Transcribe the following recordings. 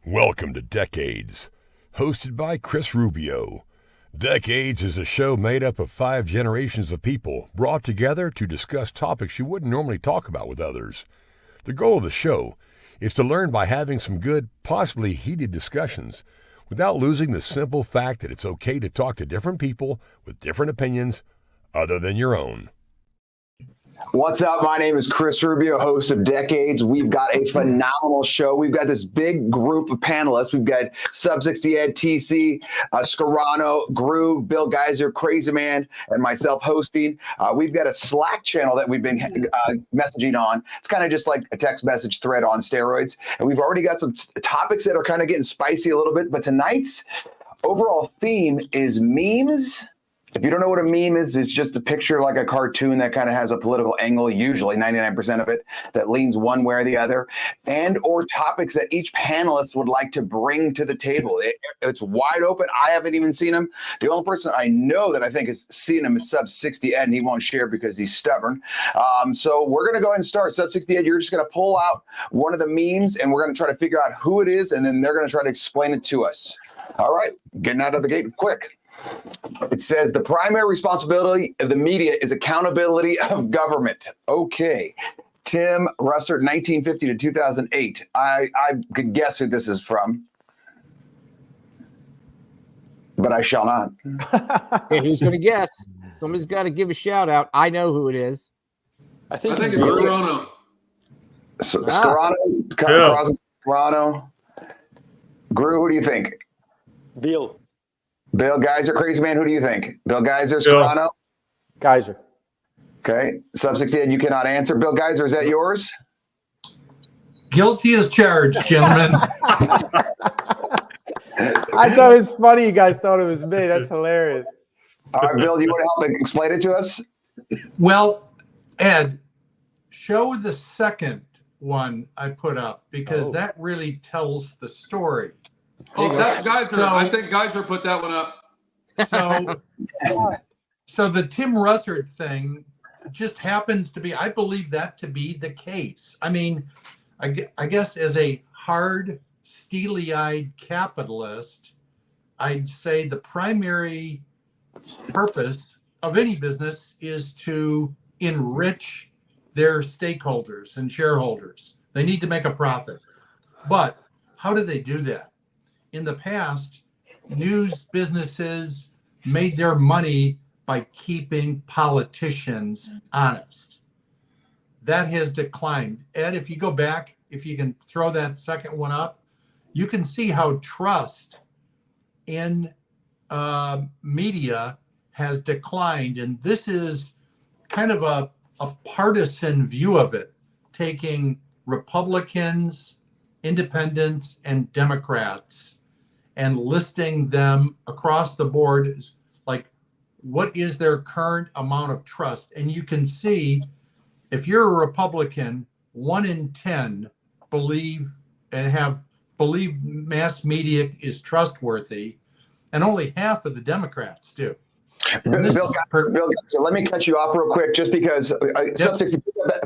Welcome to Decades, hosted by Chris Rubio. Decades is a show made up of 5 generations of people brought together to discuss topics you wouldn't normally talk about with others. The goal of the show is to learn by having some good, possibly heated discussions, without losing the simple fact that it's okay to talk to different people with different opinions other than your own. What's up? My name is Chris Rubio, host of Decades. We've got a phenomenal show. We've got this big group of panelists. We've got Sub-60 Ed, TC, Scarano, Groove, Bill Geiser, Crazy Man, and myself hosting. We've got a Slack channel that we've been messaging on. It's kind of just like a text message thread on steroids. And we've already got some topics that are kind of getting spicy a little bit. But tonight's overall theme is memes. If you don't know what a meme is, it's just a picture like a cartoon that kind of has a political angle, usually 99% of it, that leans one way or the other, and or topics that each panelist would like to bring to the table. It's wide open. I haven't even seen him. The only person I know that I think has seen him is Sub-60 Ed, and he won't share because he's stubborn. So we're going to go ahead and start. Sub-60 Ed, you're just going to pull out one of the memes, and we're going to try to figure out who it is, and then they're going to try to explain it to us. All right, getting out of the gate quick. It says the primary responsibility of the media is accountability of government. Okay. Tim Russert, 1950 to 2008. I could guess who this is from, but I shall not. Hey, who's going to guess? Somebody's got to give a shout out. I know who it is. I think it's Scarano. Scarano. Gru, who do you think? Bill Geiser, Crazy Man, who do you think? Bill Geiser, Scarano? Geiser. Okay. Sub-60 Ed, you cannot answer. Bill Geiser, is that yours? Guilty as charged, gentlemen. I thought it's funny you guys thought it was me. That's hilarious. All right, Bill, do you want to help explain it to us? Well, Ed, show the second one I put up because that really tells the story. Oh, that's Geiser. I think Geiser put that one up. So the Tim Russert thing just happens to be, I believe that to be the case. I mean, I guess as a hard, steely-eyed capitalist, I'd say the primary purpose of any business is to enrich their stakeholders and shareholders. They need to make a profit. But how do they do that? In the past, news businesses made their money by keeping politicians honest. That has declined. Ed, if you go back, if you can throw that second one up, you can see how trust in media has declined. And this is kind of a partisan view of it, taking Republicans, independents, and Democrats and listing them across the board as like, what is their current amount of trust? And you can see if you're a Republican, 1 in 10 believe mass media is trustworthy, and only half of the Democrats do. Bill, let me cut you off real quick, just because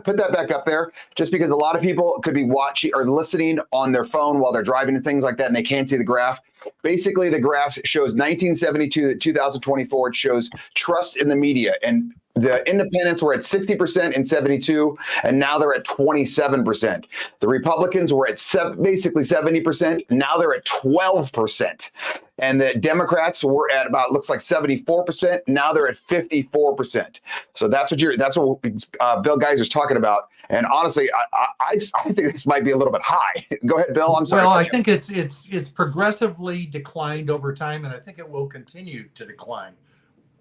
put that back up there, just because a lot of people could be watching or listening on their phone while they're driving and things like that, and they can't see the graph. Basically, the graph shows 1972 to 2024. It shows trust in the media, and the independents were at 60% in 72, and now they're at 27%. The Republicans were at basically 70%. Now they're at 12%. And the Democrats were at about, looks like 74%. Now they're at 54%. So that's what Bill Geiser's talking about. And honestly, I think this might be a little bit high. Go ahead, Bill. I'm sorry. Well, I think it's progressively declined over time, and I think it will continue to decline.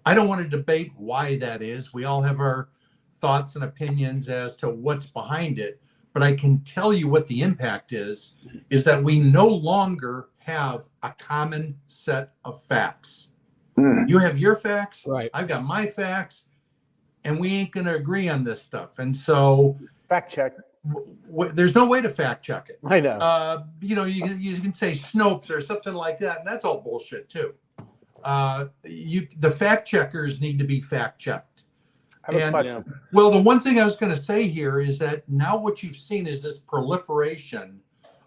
I don't want to debate why that is. We all have our thoughts and opinions as to what's behind it. But I can tell you what the impact is that we no longer have a common set of facts. You have your facts, right? I've got my facts, and we ain't going to agree on this stuff. And so Fact check. There's no way to fact check it. I know. You can say Snopes or something like that, and that's all bullshit too. The fact checkers need to be fact checked. Well, the one thing I was going to say here is that now what you've seen is this proliferation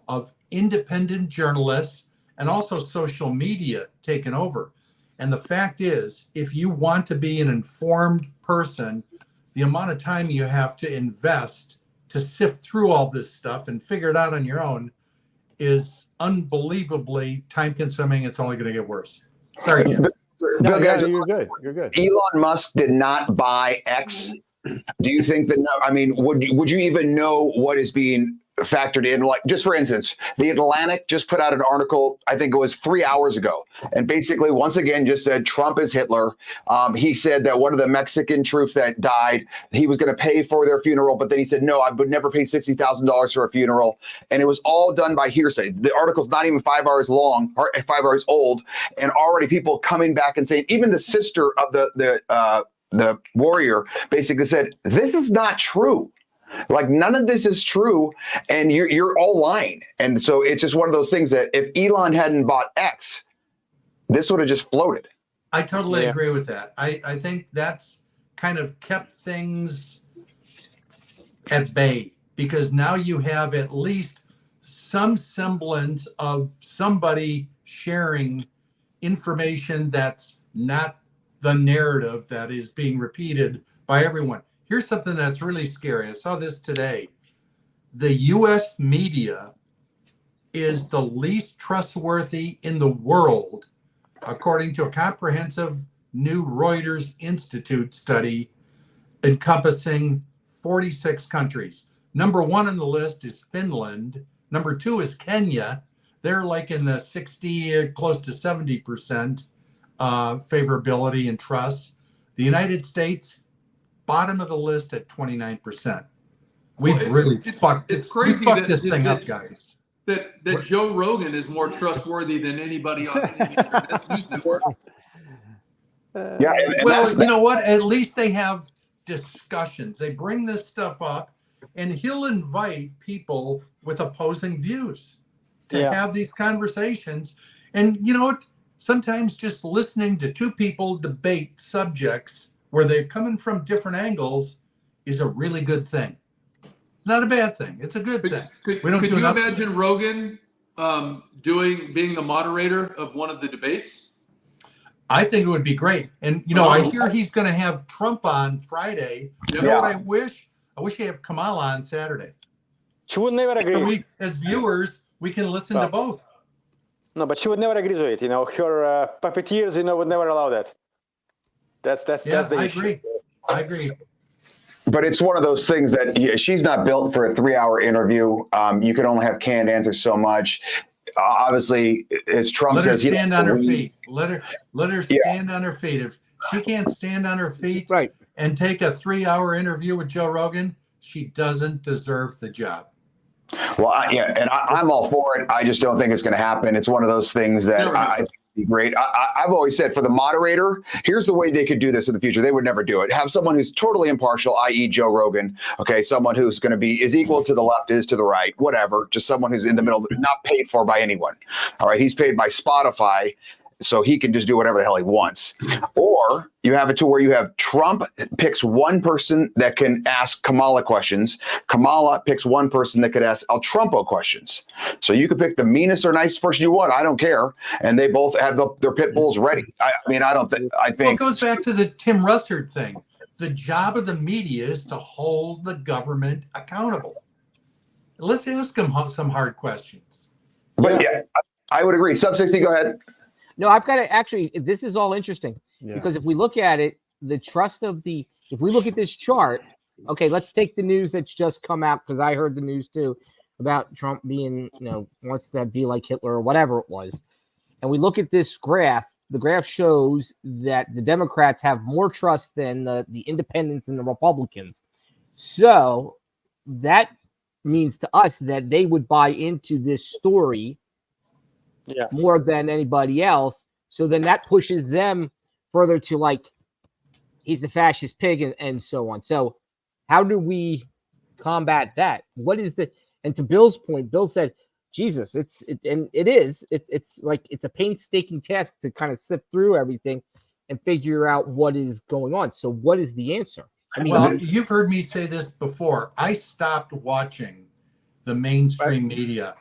of independent journalists and also social media taken over. And the fact is, if you want to be an informed person, the amount of time you have to invest to sift through all this stuff and figure it out on your own is unbelievably time consuming. It's only going to get worse. Sorry, Jim. No, guys, you're good. You're good. Elon Musk did not buy X. Do you think that? I mean, would you even know what is being factored in? Like, just for instance, the Atlantic just put out an article, I think it was 3 hours ago, and basically once again just said Trump is Hitler. He said that one of the Mexican troops that died, he was going to pay for their funeral, but then he said, no, I would never pay $60,000 for a funeral. And it was all done by hearsay. The article's not even 5 hours long or 5 hours old, and already people coming back and saying, even the sister of the warrior basically said, this is not true. Like, none of this is true, and you're all lying. And so it's just one of those things that if Elon hadn't bought X, this would have just floated. I totally agree with that. I think that's kind of kept things at bay, because now you have at least some semblance of somebody sharing information that's not the narrative that is being repeated by everyone. Here's something that's really scary. I saw this today. The U.S. media is the least trustworthy in the world, according to a comprehensive new Reuters Institute study encompassing 46 countries. Number 1 on the list is Finland. Number 2 is Kenya. They're like in the 60, close to 70% favorability and trust. The United States, bottom of the list at 29%. It's crazy that this thing up, guys. That Joe Rogan is more trustworthy than anybody on any internet news network. Yeah. Well, you know what? At least they have discussions. They bring this stuff up, and he'll invite people with opposing views to have these conversations. And you know what? Sometimes just listening to two people debate subjects where they're coming from different angles is a really good thing. It's not a bad thing. It's a good thing. Could you imagine Rogan being the moderator of one of the debates? I think it would be great. And, you know, I hear he's going to have Trump on Friday. You know what I wish? I wish he had Kamala on Saturday. She would never agree. So we, as viewers, we can listen to both. No, but she would never agree to it. You know, her puppeteers, would never allow that. That's the issue. I agree. But it's one of those things that she's not built for a 3-hour interview. You can only have canned answers so much. Obviously, as Trump says, let her stand on her feet. Let her stand on her feet. If she can't stand on her feet and take a 3-hour interview with Joe Rogan, she doesn't deserve the job. Well, I'm all for it. I just don't think it's going to happen. It's one of those things that I think would be great. I've always said, for the moderator, here's the way they could do this in the future. They would never do it. Have someone who's totally impartial, i.e. Joe Rogan. Okay, someone who's going to be as equal to the left as to the right, whatever. Just someone who's in the middle, not paid for by anyone. All right, he's paid by Spotify, so he can just do whatever the hell he wants. Or you have it to where you have Trump picks one person that can ask Kamala questions. Kamala picks one person that could ask El Trumpo questions. So you could pick the meanest or nicest person you want. I don't care. And they both have their pit bulls ready. I think. Well, it goes back to the Tim Russert thing. The job of the media is to hold the government accountable. Let's ask them some hard questions. But I would agree. Sub 60, go ahead. No, I've got to actually, this is all interesting because if we look at it, the trust of if we look at this chart, okay, let's take the news that's just come out, because I heard the news too about Trump being, wants to be like Hitler or whatever it was. And we look at this graph, the graph shows that the Democrats have more trust than the independents and the Republicans. So that means to us that they would buy into this story more than anybody else. So then that pushes them further to like, he's the fascist pig and so on. So how do we combat that? And to Bill's point, Bill said, Jesus, it's like, it's a painstaking task to kind of sift through everything and figure out what is going on. So what is the answer? I mean, well, you've heard me say this before. I stopped watching the mainstream media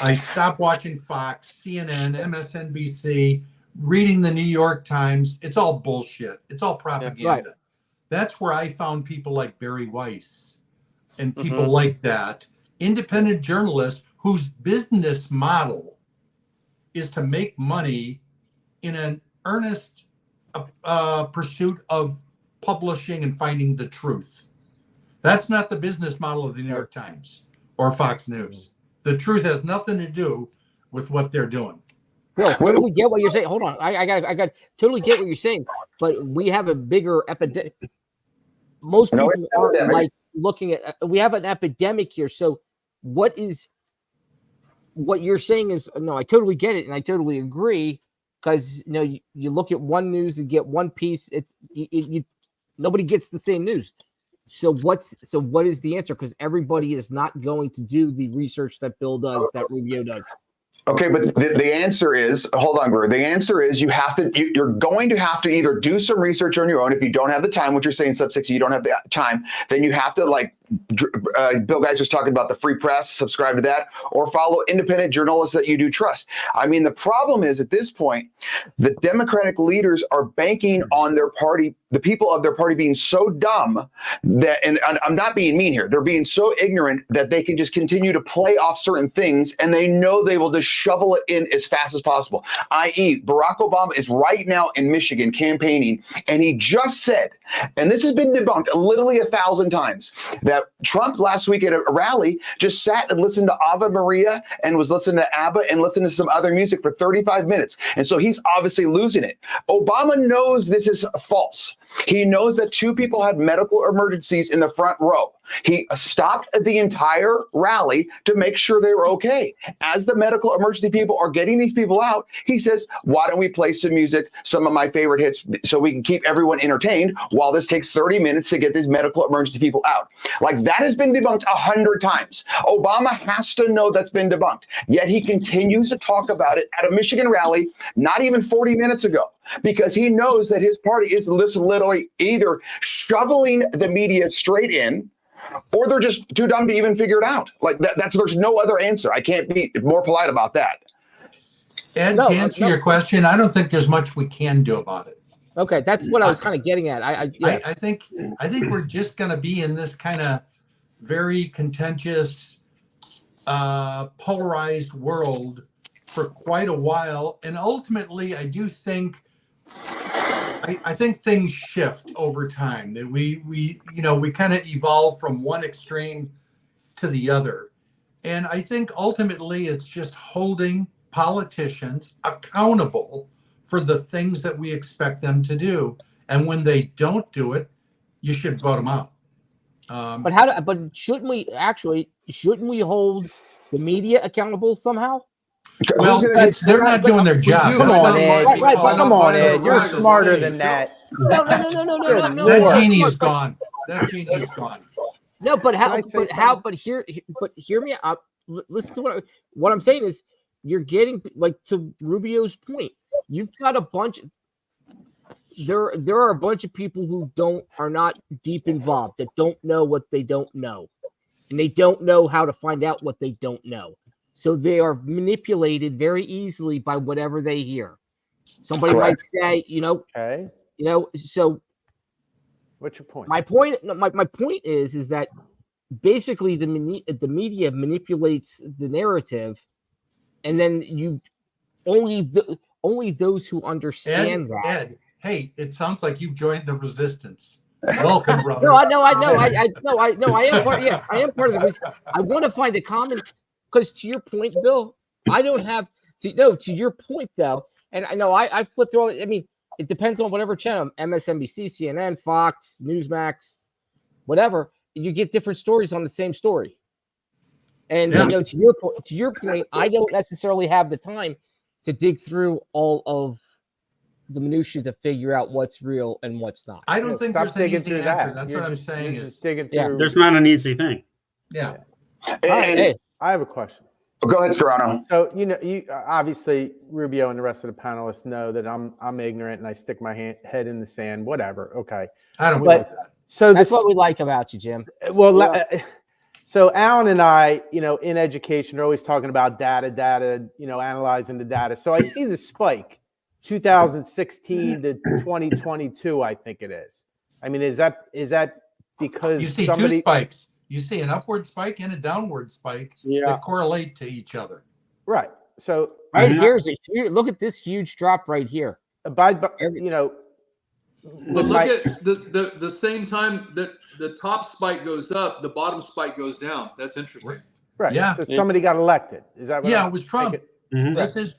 I stopped watching Fox, CNN, MSNBC, reading the New York Times. It's all bullshit. It's all propaganda. Right. That's where I found people like Barry Weiss and people like that, independent journalists whose business model is to make money in an earnest pursuit of publishing and finding the truth. That's not the business model of the New York Times or Fox News. The truth has nothing to do with what they're doing. Bill, totally get what you're saying. Hold on, I got totally get what you're saying, but we have a bigger epidemic. Most people aren't like looking at. We have an epidemic here. So, what you're saying is no. I totally get it, and I totally agree. Because you look at one news and get one piece. It's nobody gets the same news. So what is the answer? Because everybody is not going to do the research that Bill does, that Rubio does. Okay, but the answer is, hold on, Brewer. The answer is you're going to have to either do some research on your own if you don't have the time, what you're saying, sub 60, you don't have the time, then you have to, like Bill Guys was talking about, the free press, subscribe to that, or follow independent journalists that you do trust. I mean, the problem is at this point, the Democratic leaders are banking on their party, the people of their party being so dumb that, and I'm not being mean here, they're being so ignorant that they can just continue to play off certain things, and they know they will just shovel it in as fast as possible. I.e., Barack Obama is right now in Michigan campaigning, and he just said, and this has been debunked literally 1,000 times, that Trump last week at a rally just sat and listened to Ave Maria and was listening to ABBA and listening to some other music for 35 minutes. And so he's obviously losing it. Obama knows this is false. He knows that 2 people had medical emergencies in the front row. He stopped the entire rally to make sure they were okay. As the medical emergency people are getting these people out, he says, why don't we play some music, some of my favorite hits, so we can keep everyone entertained while this takes 30 minutes to get these medical emergency people out. Like, that has been debunked 100 times. Obama has to know that's been debunked. Yet he continues to talk about it at a Michigan rally not even 40 minutes ago, because he knows that his party is literally either shoveling the media straight in, or they're just too dumb to even figure it out. Like there's no other answer. I can't be more polite about that. Ed, to answer your question, I don't think there's much we can do about it. Okay, that's what I was kind of getting at. I think we're just going to be in this kind of very contentious, polarized world for quite a while, and ultimately, I do think. I think things shift over time. That we kind of evolve from one extreme to the other, and I think ultimately it's just holding politicians accountable for the things that we expect them to do. And when they don't do it, you should vote them out. But shouldn't we hold the media accountable somehow? Well, they're not doing their job. Come on, Ed. Come on, Ed. You're smarter than that. No. That genie's gone. That genie's gone. No, but how? But hear me out. Listen to what I'm saying is, you're getting, like, to Rubio's point. You've got a bunch. There are a bunch of people who are not deep involved, that don't know what they don't know, and they don't know how to find out what they don't know. So they are manipulated very easily by whatever they hear. Somebody might say, okay. So what's your point? My point is that basically the media manipulates the narrative, and then only those who understand that. Ed, hey, it sounds like you've joined the resistance. Welcome, brother. No, I am part. Yes, I am part of the reason. I want to find a common. Because to your point, Bill, I don't have to your point though, and I know I flipped through all. I mean, it depends on whatever channel, MSNBC, CNN, Fox, Newsmax, whatever. You get different stories on the same story. And to your point, I don't necessarily have the time to dig through all of the minutiae to figure out what's real and what's not. I don't think there's an easy answer. That's what I'm saying. Just digging through. There's not an easy thing. Yeah. Hey. I have a question. Go ahead, Scarano. So you obviously, Rubio and the rest of the panelists know that I'm ignorant and I stick my head in the sand. Whatever. Okay. I don't like that. So that's what we like about you, Jim. Well, So Alan and I, in education, are always talking about data, analyzing the data. So I see the spike, 2016 to 2022, I think it is. I mean, is that because you see two spikes? You see an upward spike and a downward spike that correlate to each other. Right. So here's a huge, look at this huge drop right here. But look at the same time that the top spike goes up, the bottom spike goes down. That's interesting. Right. Yeah. So somebody got elected. Is that what? Yeah, it was Trump. That's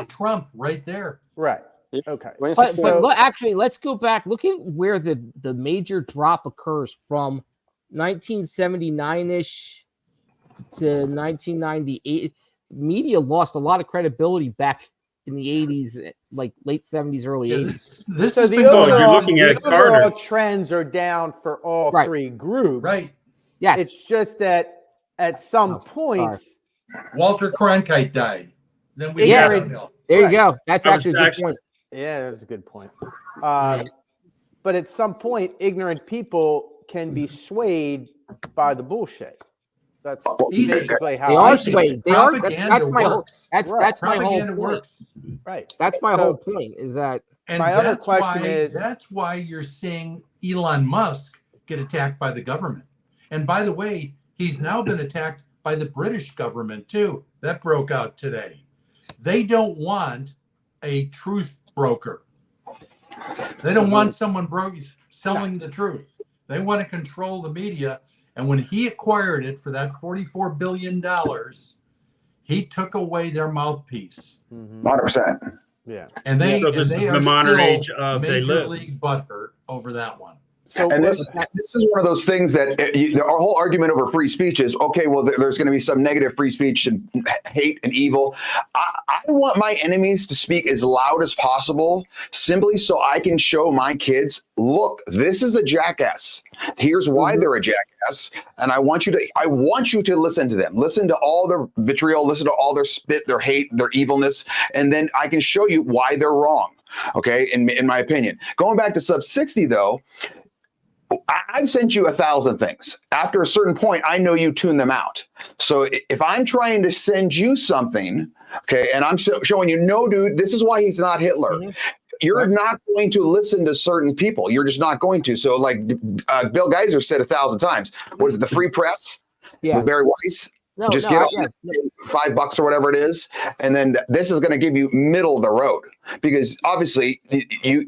Trump right there. Right. Okay. But look, actually, let's go back. Look at where the major drop occurs from 1979-ish to 1998. Media lost a lot of credibility back in the 80s, like late 70s, early 80s. This so is the overall trends are down for all three groups. Right. Yes. It's just that at some points, Walter Cronkite died. Then we there you go. That's actually a good point. Yeah, that's a good point. But at some point, ignorant people can be swayed by the bullshit. That's basically how they are swayed. They are. That's my whole. That's my whole point. Works. Right. That's my whole point. Is that? And my other question is that's why you're seeing Elon Musk get attacked by the government. And by the way, he's now been attacked by the British government too. That broke out today. They don't want a truth broker. They don't want someone selling the truth. They want to control the media. And when he acquired it for that $44 billion, he took away their mouthpiece. 100%. Yeah. And they so this is the modern age of Major they live. League butthurt over that one. So and this is one of those things that our whole argument over free speech is, okay, well, there's going to be some negative free speech and hate and evil. I want my enemies to speak as loud as possible, simply so I can show my kids, look, this is a jackass. Here's why they're a jackass. And I want you to listen to them. Listen to all their vitriol, listen to all their spit, their hate, their evilness. And then I can show you why they're wrong. Okay, in my opinion. Going back to sub 60, though, I've sent you 1,000 things. After a certain point, I know you tune them out. So if I'm trying to send you something, okay, and I'm showing you, no, dude, this is why he's not Hitler. You're not going to listen to certain people. You're just not going to. So like Bill Geiser said 1,000 times, was it the free press? Yeah. With Barry Weiss? Get on $5 or whatever it is, and then this is going to give you middle of the road, because obviously you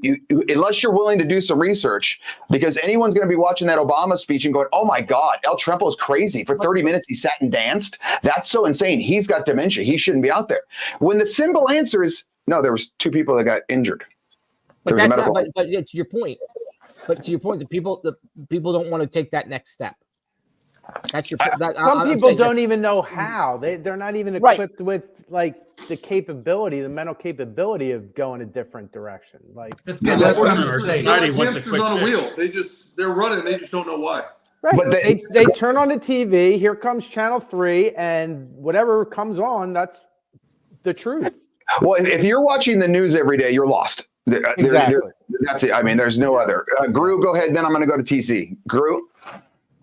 unless you're willing to do some research, because anyone's going to be watching that Obama speech and going, oh my God, El Trempo's crazy. For 30 minutes he sat and danced. That's so insane. He's got dementia. He shouldn't be out there. When the simple answer is no, there was 2 people that got injured. But that's not. But it's your point. But to your point, the people don't want to take that next step. That's your. Some people don't even know how. They're not even equipped with like the capability, the mental capability of going a different direction. Like that's what I'm saying. Hamsters on a wheel. They're running. They just don't know why. Right. But they turn on the TV. Here comes Channel 3, and whatever comes on, that's the truth. Well, if you're watching the news every day, you're lost. Exactly. That's it. I mean, there's no other. Gru, go ahead. Then I'm going to go to TC. Gru.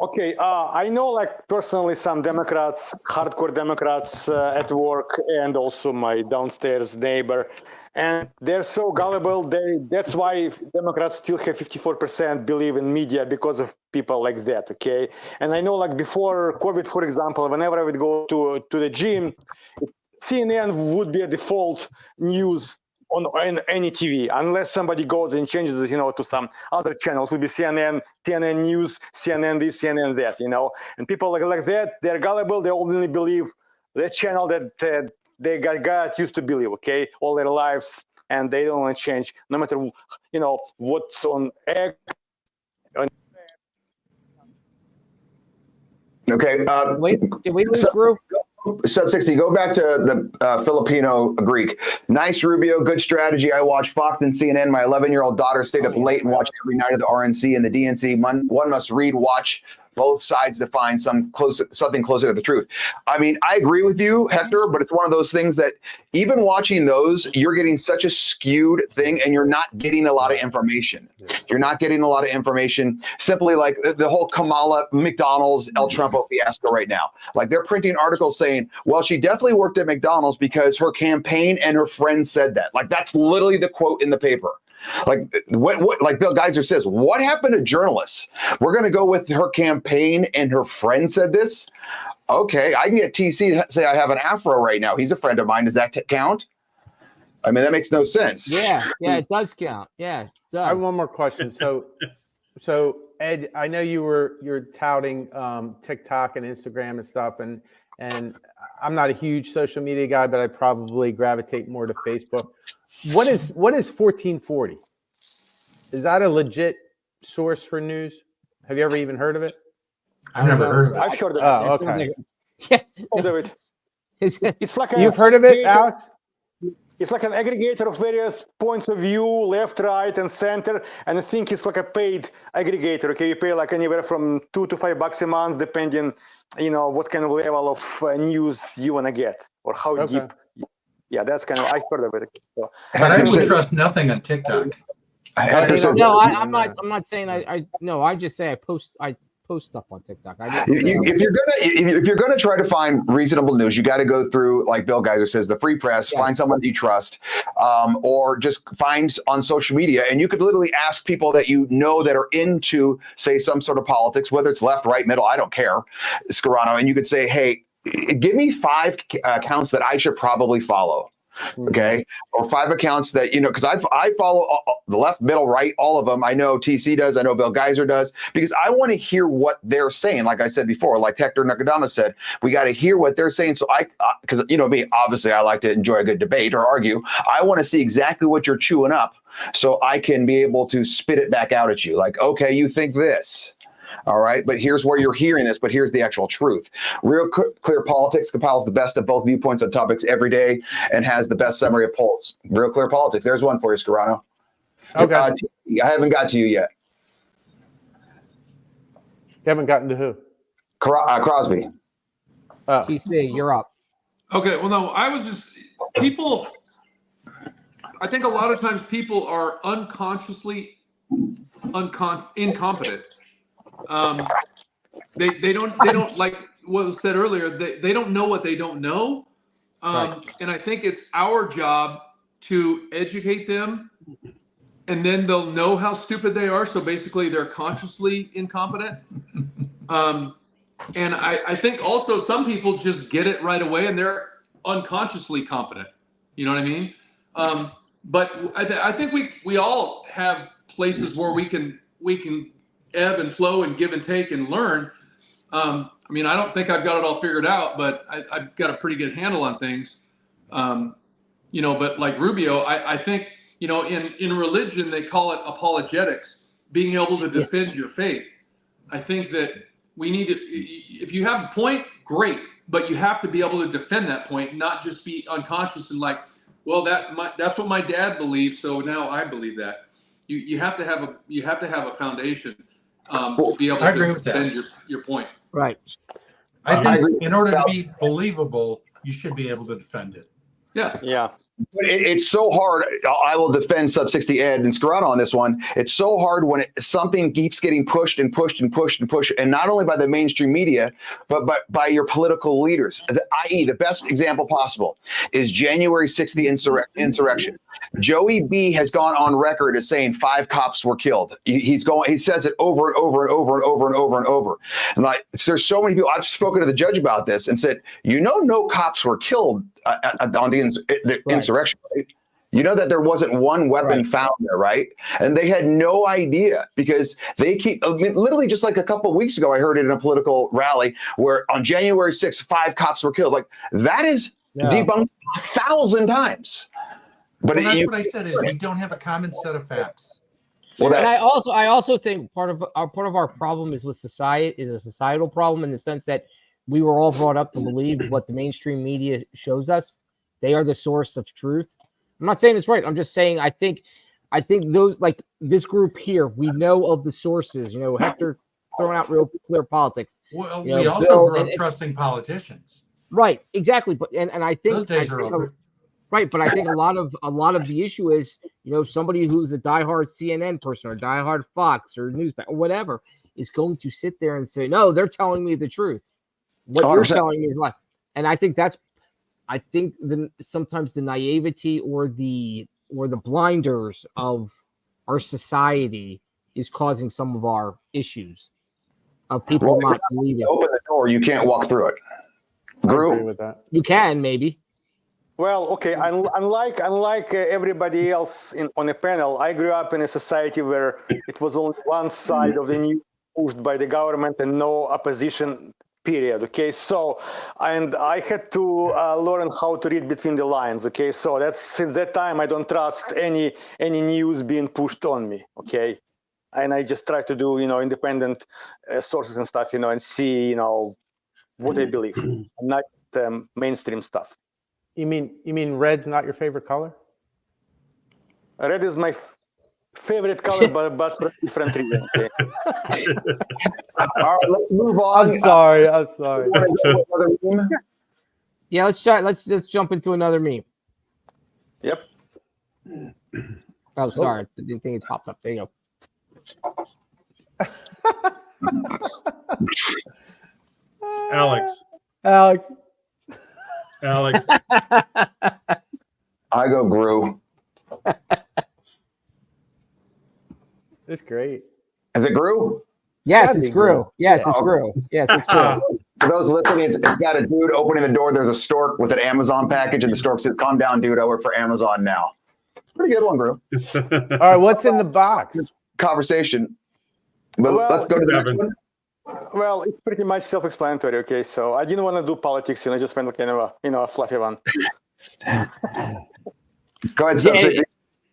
Okay, I know, like, personally, some Democrats, hardcore Democrats at work, and also my downstairs neighbor, and they're so gullible. That's why Democrats still have 54% believe in media, because of people like that, okay? And I know, like, before COVID, for example, whenever I would go to the gym, CNN would be a default news on any TV, unless somebody goes and changes it, to some other channel. It would be CNN News, CNN this, CNN that, And people like that, they're gullible. They only believe the channel that they got used to believe, okay, all their lives, and they don't want to change, no matter, what's on egg. Okay. Did we lose Gru? Sub 60, go back to the Filipino Greek. Nice, Rubio. Good strategy. I watch Fox and CNN. My 11-year-old daughter stayed up late and watched every night of the RNC and the DNC. One must read, watch, both sides to find something closer to the truth. I mean, I agree with you, Hector, but it's one of those things that even watching those, you're getting such a skewed thing and you're not getting a lot of information. You're not getting a lot of information. Simply like the whole Kamala McDonald's El Trumpo fiasco right now. Like they're printing articles saying, well, she definitely worked at McDonald's because her campaign and her friends said that. Like that's literally the quote in the paper. Like what like Bill Geiser says, what happened to journalists? We're going to go with her campaign and her friend said this. Okay, I can get TC to say I have an afro right now. He's a friend of mine. Does that count? I mean, that makes no sense. Yeah, it does count. Yeah, it does. I have one more question. So Ed, I know you're touting TikTok and Instagram and stuff, and I'm not a huge social media guy, but I probably gravitate more to Facebook. What is 1440? Is that a legit source for news? Have you ever even heard of it? I've never heard of it. I've heard of it. Oh, okay. Heard of it. It's like You've heard of it, Alex? It's like an aggregator of various points of view, left, right, and center. And I think it's like a paid aggregator. Okay, you pay like anywhere from $2 to $5 a month, depending, what kind of level of news you want to get or how deep. Yeah, that's kind of, I heard of it. So, But I would trust nothing on TikTok. No, I'm not saying I just say I post stuff on TikTok. If you're gonna try to find reasonable news, you got to go through, like Bill Geiser says, the free press. Find someone you trust, or just find on social media. And you could literally ask people that that are into, say, some sort of politics, whether it's left, right, middle. I don't care, Scarano. And you could say, hey, give me 5 accounts that I should probably follow. Okay. Or 5 accounts that, because I follow the left, middle, right, all of them. I know TC does. I know Bill Geiser does, because I want to hear what they're saying. Like I said before, like Hector Nakadama said, we got to hear what they're saying. So because me, obviously I like to enjoy a good debate or argue. I want to see exactly what you're chewing up so I can be able to spit it back out at you. Like, okay, you think this. All right, but here's where you're hearing this, but here's the actual truth. Real Clear Politics compiles the best of both viewpoints on topics every day and has the best summary of polls. Real Clear Politics. There's one for you, Scarano. Okay. I haven't got to you yet. You haven't gotten to who? Crosby. TC, you're up. Okay, well, no, I was just people. I think a lot of times people are unconsciously incompetent. They don't like what was said earlier. They don't know what they don't know, and I think it's our job to educate them, and then they'll know how stupid they are. So basically, they're consciously incompetent. And I think also some people just get it right away, and they're unconsciously competent. You know what I mean? But I think we all have places where we can ebb and flow and give and take and learn. I mean, I don't think I've got it all figured out, but I've got a pretty good handle on things. But like Rubio, I think, in religion, they call it apologetics, being able to defend your faith. I think that we need to, if you have a point, great, but you have to be able to defend that point, not just be unconscious and like, well, that's what my dad believed, so now I believe that. You have to have a foundation to be able to defend your point. Right. I think in order to be believable, you should be able to defend it. Yeah. But it's so hard. I will defend Sub 60 Ed and Scarano on this one. It's so hard when something keeps getting pushed and pushed and pushed and pushed, and not only by the mainstream media, but by your political leaders. I.e., the best example possible is January 6th, the insurrection. Joey B has gone on record as saying 5 cops were killed. He says it over and over and over and over and over and over. And like, there's so many people. I've spoken to the judge about this and said, no cops were killed on the insurrection, right? You know that there wasn't one weapon found there, right? And they had no idea because they keep, literally just like a couple of weeks ago, I heard it in a political rally where on January 6th, 5 cops were killed. Like that is debunked 1,000 times. But that's what I said is we don't have a common set of facts. Well, and I also think part of our problem is with society is a societal problem in the sense that we were all brought up to believe what the mainstream media shows us. They are the source of truth. I'm not saying it's right. I'm just saying I think those, like this group here, we know of the sources. Hector throwing out real clear politics. Well, You know, we also Bill, grew up and- trusting politicians. Right, exactly. But and I think Those days I are think over. right, but I think a lot of the issue is, you know, somebody who's a diehard CNN person or diehard Fox or newspaper or whatever is going to sit there and say, no, they're telling me the truth. What you're 100%. telling me is lie. And I think sometimes the naivety or the blinders of our society is causing some of our issues of people Well, not believing. Open the door, you can't walk through it. I agree Gru, with that. You can maybe. Well, okay. Unlike everybody else on the panel, I grew up in a society where it was only one side of the news pushed by the government and no opposition. Period. Okay. So, and I had to learn how to read between the lines. Okay. So that's since that time I don't trust any news being pushed on me. Okay. And I just try to do independent sources and stuff and see what I believe, not mainstream stuff. You mean red's not your favorite color? Red is my favorite color, but for different reasons. Okay? all right, let's move on. I'm sorry. Another meme? Yeah, let's try. Let's just jump into another meme. Yep. Oh, sorry, I didn't think it popped up. There you go. Alex. Alex. I go Gru. It's great. Is it Gru? Yes, Gotta it's be Gru. Gru. Yes, Yeah. it's Gru. Yes, it's Gru. For those listening, it's got a dude opening the door. There's a stork with an Amazon package, and the stork says, "Calm down, dude. I work for Amazon now." Pretty good one, Gru. All right, what's in the box? Conversation. But Well, let's go to the next Seven. one. Well, it's pretty much self-explanatory. Okay, so I didn't want to do politics, I just went kind of a fluffy one. Go ahead, Hey, Sub-60.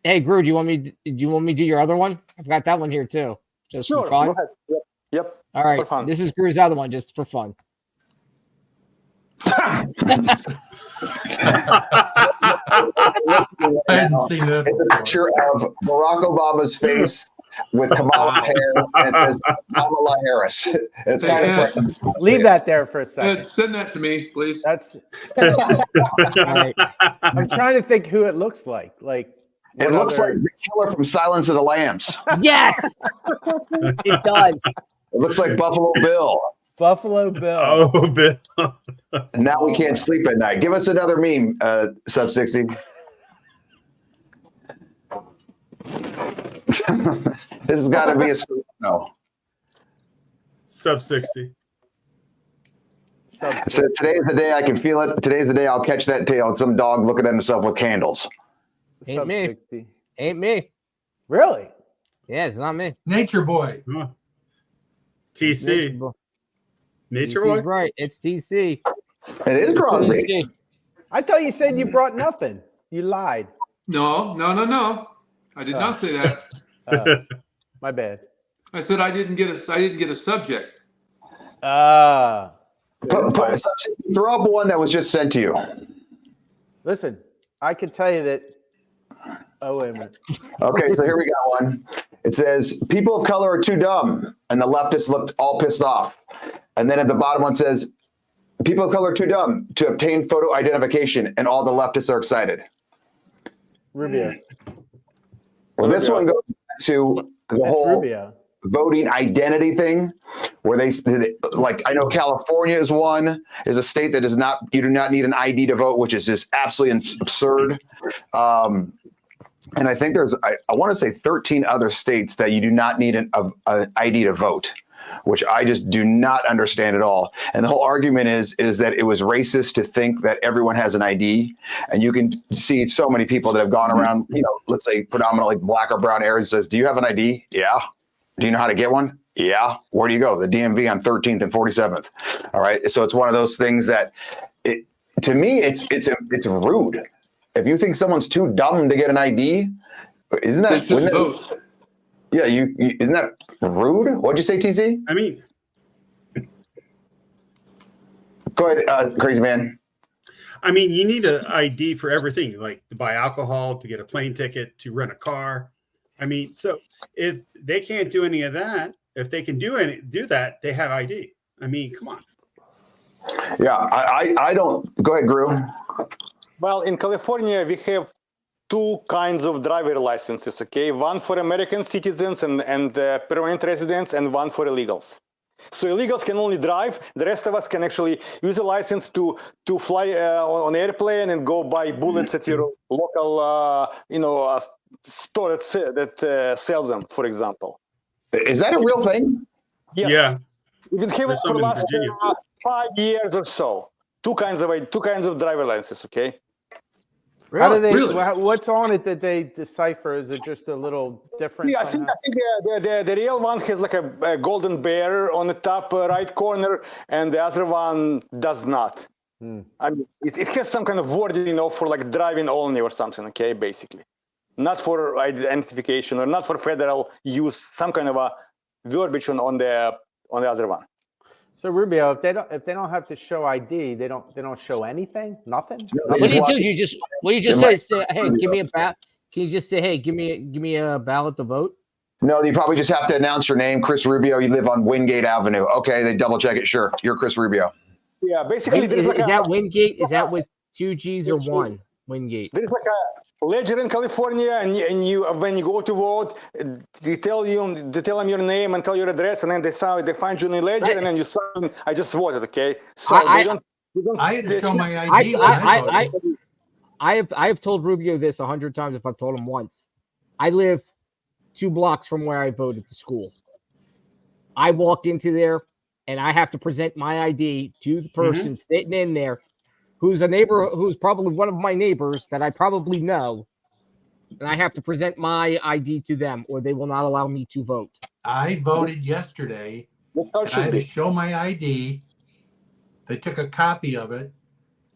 hey, Gru, do you want me to do your other one? I've got that one here too. Just Sure, for fun. go ahead. Yep. All right. for fun. This is Gru's other one, just for fun. I hadn't seen that It's a before. picture of Barack Obama's face with Kamala hair, and it says Kamala Harris. It's kind of funny. Leave that there for a Ed, second. send that to me, please. That's. All right. I'm trying to think who it looks like. Like It what looks other- like the killer from Silence of the Lambs. Yes, it does. It looks like Buffalo Bill. Buffalo Bill. Oh, Bill. And now we can't sleep at night. Give us another meme, Sub-60. This has got to be a no. Sub-60. It says, today's the day I can feel it. Today's the day I'll catch that tail. It's some dog looking at himself with candles. Ain't me. 60. Ain't me. Really? Yeah, it's not me. Nature Boy. Huh. TC. Nature TC's Boy? right. It's TC. It is Crosby. TC. I thought you said you brought nothing. You lied. No. I did not say that. My bad. I said I didn't get a subject. Throw up one that was just sent to you. Listen, I can tell you that. Oh, wait a minute. Okay, so here we got one. It says, people of color are too dumb. And the leftists looked all pissed off. And then at the bottom one says, people of color are too dumb to obtain photo identification. And all the leftists are excited. Rubio. Well, this one goes back to the That's whole Rubio. voting identity thing, where they like, I know California is a state that is not, you do not need an ID to vote, which is just absolutely absurd. And I think there's, I want to say 13 other states that you do not need an ID to vote, which I just do not understand at all. And the whole argument is that it was racist to think that everyone has an ID. And you can see so many people that have gone around, let's say predominantly black or brown areas, says, do you have an ID? Yeah. Do you know how to get one? Yeah. Where do you go? The DMV on 13th and 47th. All right. So it's one of those things that to me, it's rude. If you think someone's too dumb to get an ID, isn't They that, should vote. yeah, isn't that rude? What'd you say, TC? I mean, Go ahead, crazy man. I mean, you need an ID for everything, like to buy alcohol, to get a plane ticket, to rent a car. I mean, so if they can't do any of that, if they can do that, they have ID. I mean, come on. Yeah, I don't. Go ahead, Gru. Well, in California, we have two kinds of driver licenses, okay? One for American citizens and permanent residents, and one for illegals. So illegals can only drive. The rest of us can actually use a license to fly on an airplane and go buy bullets at your local, store that sells them, for example. Is that a real thing? Yes. Yeah. We've been having There's for some the in last Virginia. 5 years or so. Two kinds of driver licenses, okay? How do they? Really? What's on it that they decipher? Is it just a little different? Yeah, I think the real one has like a golden bear on the top right corner, and the other one does not. I mean, it has some kind of wording, for like driving only or something. Okay, basically, not for identification or not for federal use. Some kind of a verbiage on the other one. So Rubio, if they don't have to show ID, they don't show anything, nothing. What do you do? What do you just say? Hey, give me a ballot. Can you just say, hey, give me a ballot to vote? No, you probably just have to announce your name, Chris Rubio. You live on Wingate Avenue. Okay, they double check it. Sure, you're Chris Rubio. Yeah, basically, Is that Wingate? Is that with 2 G's or 1? Wingate. There's like a ledger in California, and you when you go to vote, they tell them your name and tell your address, and then they find you in the ledger, and then you sign. I just voted. Okay, so I had to show my ID. I have told Rubio this 100 times if I've told him once. I live 2 blocks from where I voted to school. I walk into there and I have to present my ID to the person sitting in there who's a neighbor, who's probably one of my neighbors that I probably know. And I have to present my ID to them or they will not allow me to vote. I voted yesterday. And I had to show my ID. They took a copy of it.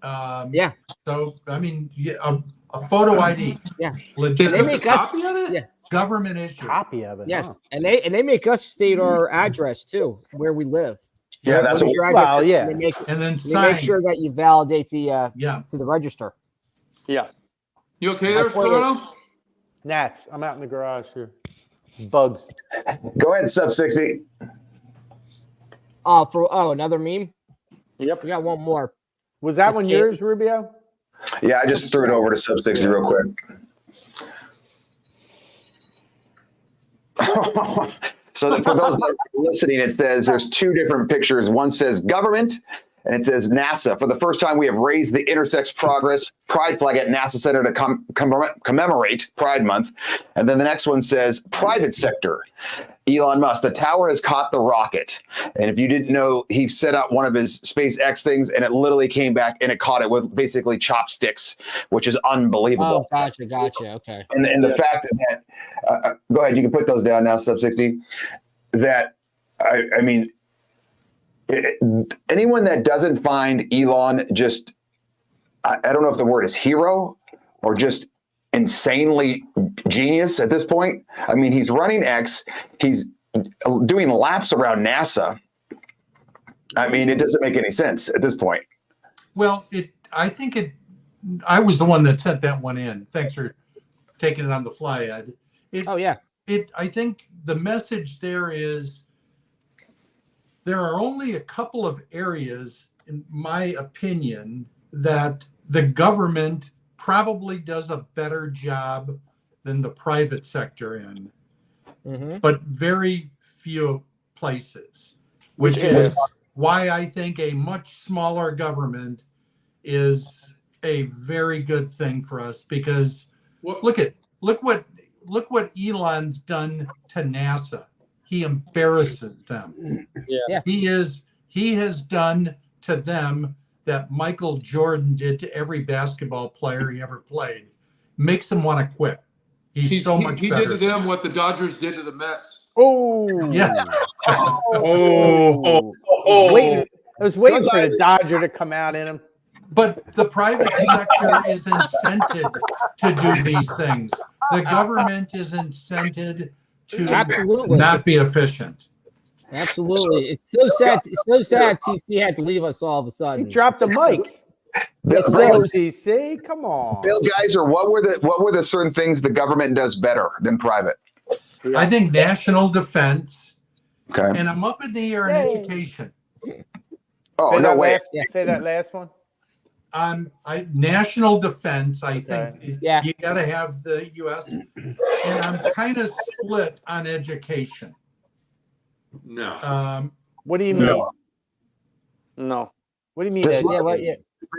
Yeah. So, I mean, a photo ID. Yeah. Legit. They make us, Copy of it? yeah. Government issue. Copy of it. Yes. Huh. And they make us state our address too, where we live. Yeah, that's what your address. Well, yeah. They make, And then they make sure that you validate the to the register. Yeah. You okay there, Scarano? Gnats. I'm out in the garage here. Bugs. Go ahead, Sub 60. Another meme. Yep. We got one more. Was that This one kid- yours, Rubio? Yeah, I just threw it over to Sub 60 real quick. So for those that are listening, it says there's 2 different pictures. One says government, and it says NASA. For the first time, we have raised the Intersex Progress Pride flag at NASA Center to commemorate Pride Month. And then the next one says private sector. Elon Musk, the tower has caught the rocket. And if you didn't know, he set up one of his SpaceX things, and it literally came back and it caught it with basically chopsticks, which is unbelievable. Oh, gotcha. Okay. And the fact that, go ahead, you can put those down now, Sub 60, that, I mean, anyone that doesn't find Elon just, I don't know if the word is hero or just insanely genius at this point. I mean, he's running X, he's doing laps around NASA. I mean, it doesn't make any sense at this point. Well, I was the one that sent that one in. Thanks for taking it on the fly, Ed. I think the message there is there are only a couple of areas, in my opinion, that the government probably does a better job than the private sector in, but very few places, which is why I think a much smaller government is a very good thing for us, because look what Elon's done to NASA. He embarrasses them. Yeah. He has done to them that Michael Jordan did to every basketball player he ever played. Makes them want to quit. He's so much better. He did to them what the Dodgers did to the Mets. Oh. Yeah. I was waiting for the Dodger to come out in him. But the private sector is incented to do these things. The government is incented to not be efficient. Absolutely. It's so sad. It's so sad TC had to leave us all of a sudden. He dropped the mic. TC, come on. Bill Geiser, what were the certain things the government does better than private? I think national defense Okay. And I'm up in the air in education. Oh, no way. Say that last one. National defense, I Okay. think Yeah. you got to have the U.S. And I'm kind of split on education. No. What do you mean? No. What do you mean? Just Ed? look- Yeah.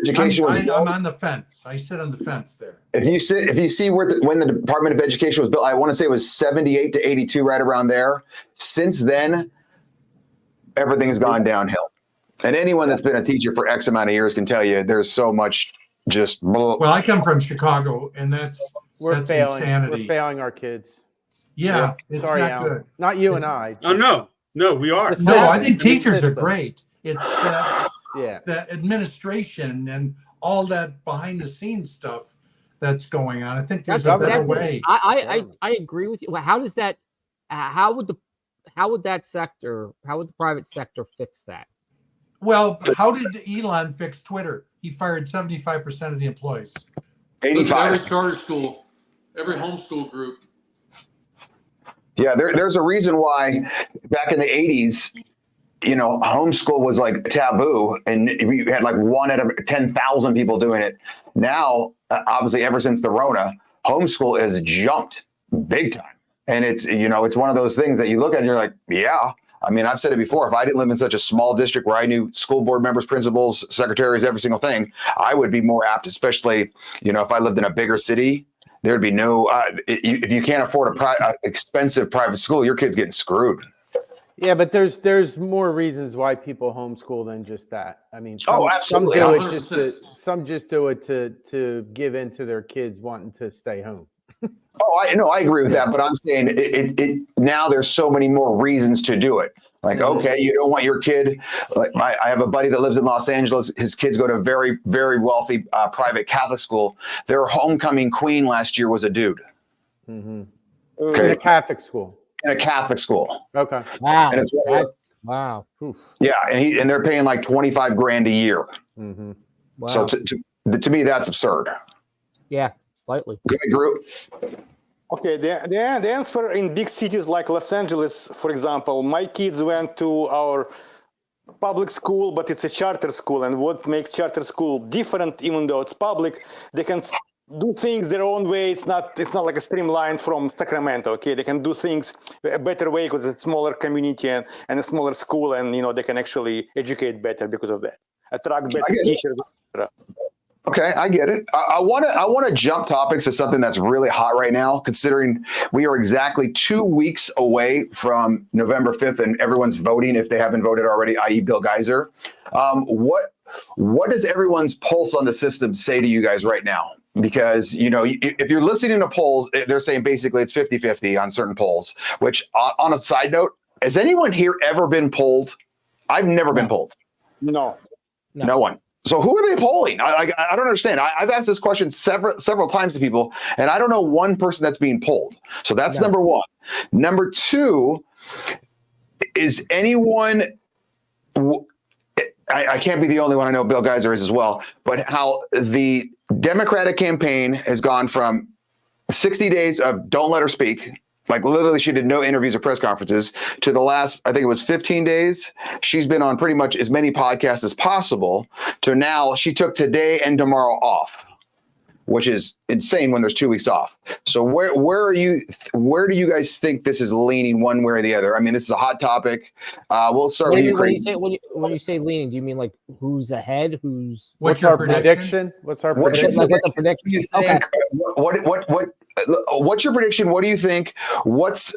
Education was. I'm on the fence. I sit on the fence there. If you see when the Department of Education was built, I want to say it was 78 to 82, right around there. Since then, everything's gone downhill. And anyone that's been a teacher for X amount of years can tell you there's so much just. Well, I come from Chicago, and that's failing. insanity. We're failing our kids. Yeah, it's Sorry, not Alan. good. Not you and I. Oh no, we are. The No, I system. think The teachers are system. great. It's that Yeah. administration and all that behind the scenes stuff that's going on. I think there's That's a better that's way. I agree with you. Well, how does that? How would the private sector fix that? Well, how did Elon fix Twitter? He fired 75% of the employees. Look at 85. every charter school, every homeschool group. Yeah, there's a reason why back in the 80s, homeschool was like taboo, and you had like 1 out of 10,000 people doing it. Now, obviously, ever since the Rona, homeschool has jumped big time. And it's one of those things that you look at and you're like, yeah. I mean, I've said it before. If I didn't live in such a small district where I knew school board members, principals, secretaries, every single thing, I would be more apt, especially, if I lived in a bigger city. There'd be no, if you can't afford a expensive private school, your kid's getting screwed. Yeah, but there's more reasons why people homeschool than just that. I mean, some absolutely. do it 100%. some just do it to give in to their kids wanting to stay home. I agree with that, but I'm saying it now there's so many more reasons to do it. Like, okay, you don't want your kid. Like, I have a buddy that lives in Los Angeles. His kids go to a very, very wealthy private Catholic school. Their homecoming queen last year was a dude. Mm-hmm. Okay. In a Catholic school. In a Catholic school. Okay. Wow. And it's Wow. Oof. yeah, and they're paying like $25,000 a year. Mm-hmm. Wow. So to me, that's absurd. Yeah, slightly. Good group. Okay, the answer in big cities like Los Angeles, for example, my kids went to our public school, but it's a charter school. And what makes charter school different, even though it's public, they can do things their own way. It's not like a streamlined from Sacramento. Okay, they can do things a better way because it's a smaller community and a smaller school, and they can actually educate better because of that. Attract better teachers. Okay, I get it. I want to jump topics to something that's really hot right now, considering we are exactly 2 weeks away from November 5th, and everyone's voting if they haven't voted already, i.e. Bill Geiser. What does everyone's pulse on the system say to you guys right now? Because, if you're listening to polls, they're saying basically it's 50-50 on certain polls, which on a side note, has anyone here ever been polled? I've never been polled. No one. So who are they polling? I don't understand. I've asked this question several times to people, and I don't know one person that's being polled. So that's number one. Number two, is anyone? I can't be the only one. I know Bill Geiser is as well. But how the Democratic campaign has gone from 60 days of don't let her speak. Like literally she did no interviews or press conferences to the last, I think it was 15 days. She's been on pretty much as many podcasts as possible to now she took today and tomorrow off, which is insane when there's 2 weeks off. So where do you guys think this is leaning one way or the other? I mean, this is a hot topic. We'll start with you, When Craig. you say leaning, do you mean like who's ahead? What's our your prediction? What's our prediction? Like what's a prediction? What do you think? Okay. What's your prediction? What do you think? What's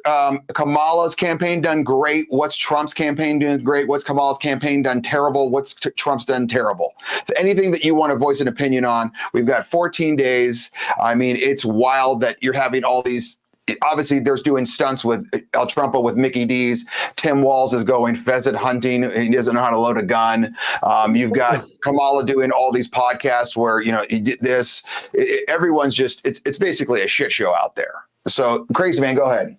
Kamala's campaign done great? What's Trump's campaign doing great? What's Kamala's campaign done terrible? What's Trump's done terrible? Anything that you want to voice an opinion on, we've got 14 days. I mean, it's wild that you're having all these. Obviously, there's doing stunts with El Trumpo with Mickey D's. Tim Walz is going pheasant hunting. He doesn't know how to load a gun. You've got Kamala doing all these podcasts where, he did this. Everyone's just, it's basically a shit show out there. So, Crazy Man, go ahead.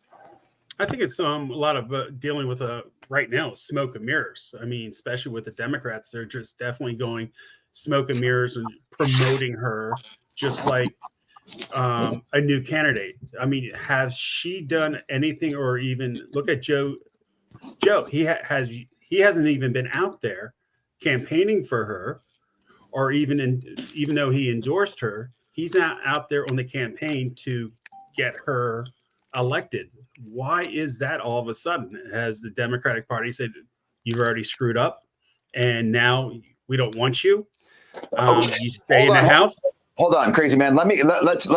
I think it's a lot of dealing with right now smoke and mirrors. I mean, especially with the Democrats, they're just definitely going smoke and mirrors and promoting her just like a new candidate. I mean, has she done anything, or even look at Joe Joe, he hasn't even been out there campaigning for her, or even though he endorsed her, he's not out there on the campaign to get her elected. Why is that all of a sudden? Has the Democratic Party said you've already screwed up and now we don't want you? You stay in the House? Hold on, crazy man. Let's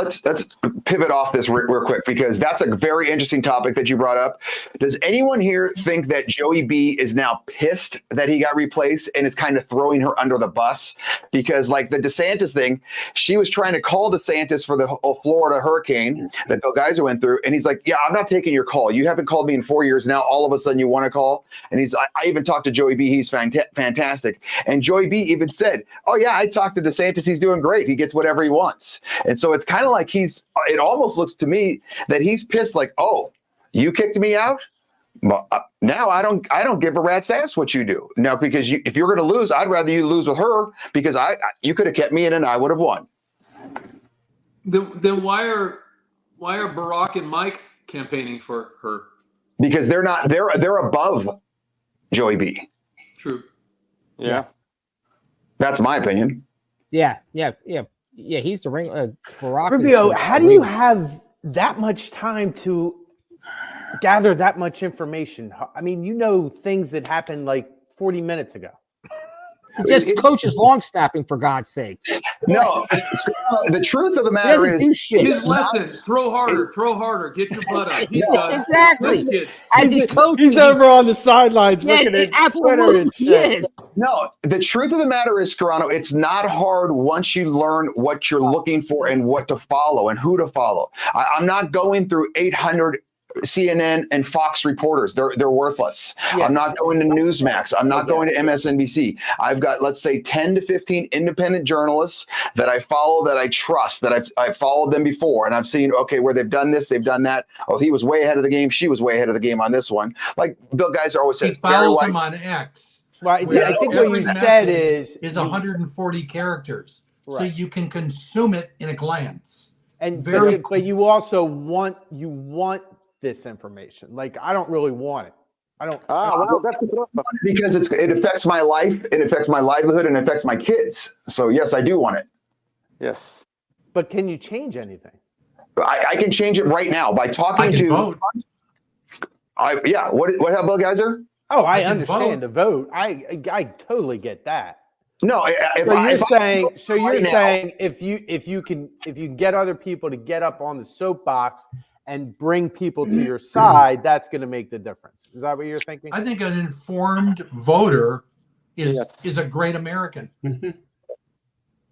pivot off this real quick, because that's a very interesting topic that you brought up. Does anyone here think that Joey B is now pissed that he got replaced and is kind of throwing her under the bus? Because like the DeSantis thing, she was trying to call DeSantis for the Florida hurricane that Bill Geiser went through, and he's like, "Yeah, I'm not taking your call. You haven't called me in 4 years. Now all of a sudden you want to call?" And I even talked to Joey B. He's fantastic. And Joey B. even said, "Oh yeah, I talked to DeSantis. He's doing great. He gets whatever he wants." And so it's kind of like it almost looks to me that he's pissed, like, "Oh, you kicked me out? Now I don't give a rat's ass what you do. No, because if you're going to lose, I'd rather you lose with her, because you could have kept me in and I would have won." Then why are Barack and Mike campaigning for her? Because they're above Joey B. True. Yeah. That's my opinion. Yeah. He's the ring. Barack Rubio, how do you have that much time to gather that much information? I mean, you know things that happened like 40 minutes ago. Just coaches long snapping, for God's sakes. No, the truth of the matter is, his lesson: throw harder, get your butt up. He's done. Exactly. As he's coaching, he's over on the sidelines looking at Twitter and shit. No, the truth of the matter is, Scarano, it's not hard once you learn what you're looking for and what to follow and who to follow. I'm not going through 800 CNN and Fox reporters. They're worthless. Yes. I'm not going to Newsmax. I'm not going to MSNBC. I've got, let's say, 10 to 15 independent journalists that I follow, that I trust, that I've followed them before, and I've seen, okay, where they've done this, they've done that. Oh, he was way ahead of the game. She was way ahead of the game on this one. Like Bill Geiser always says, he follows him on X. Right. I think what you said is 140 characters, right. So you can consume it in a glance. And but you also want this information. Like, I don't really want it. I don't. Well, that's because it affects my life, it affects my livelihood, and it affects my kids. So yes, I do want it. Yes. But can you change anything? I can change it right now by talking to. Vote. What happened, Bill Geiser? Oh, I understand the vote. I totally get that. No, so you're saying if you can get other people to get up on the soapbox and bring people to your side, that's going to make the difference. Is that what you're thinking? I think an informed voter is a great American.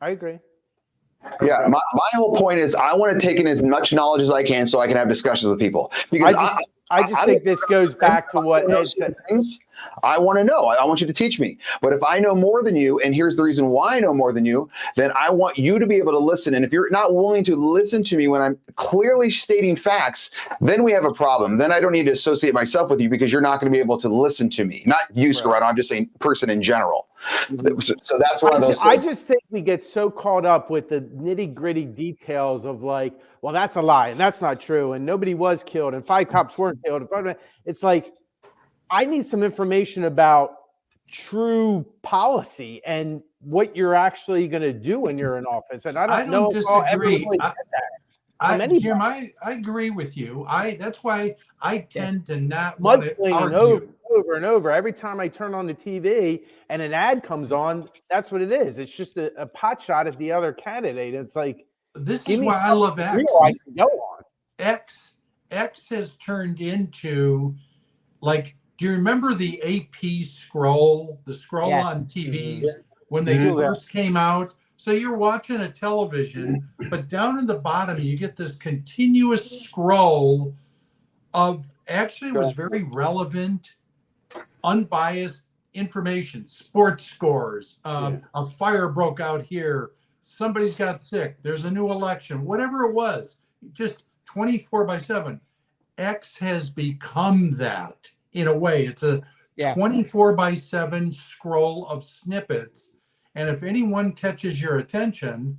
I agree. Yeah, my whole point is I want to take in as much knowledge as I can so I can have discussions with people. Because I just think this goes back to what Ed said. I want to know. I want you to teach me. But if I know more than you, and here's the reason why I know more than you, then I want you to be able to listen. And if you're not willing to listen to me when I'm clearly stating facts, then we have a problem. Then I don't need to associate myself with you, because you're not going to be able to listen to me. Not you, Scarano. I'm just saying person in general. So that's one of those things. I just think we get so caught up with the nitty-gritty details of like, well, that's a lie, and that's not true, and nobody was killed, and 5 cops weren't killed. It's like, I need some information about true policy and what you're actually going to do when you're in office. And I don't disagree. Jim, I agree with you. That's why I tend to not want to argue. Over and over. Every time I turn on the TV and an ad comes on, that's what it is. It's just a pot shot at the other candidate. It's like, this is why I love X. I can go on. X has turned into, like, do you remember the AP scroll, the scroll on TVs when they first came out? So you're watching a television, but down in the bottom, you get this continuous scroll of, actually was very relevant, unbiased information, sports scores, a fire broke out here, somebody's got sick, there's a new election, whatever it was, just 24/7. X has become that. In a way, it's a 24/7 scroll of snippets. And if anyone catches your attention,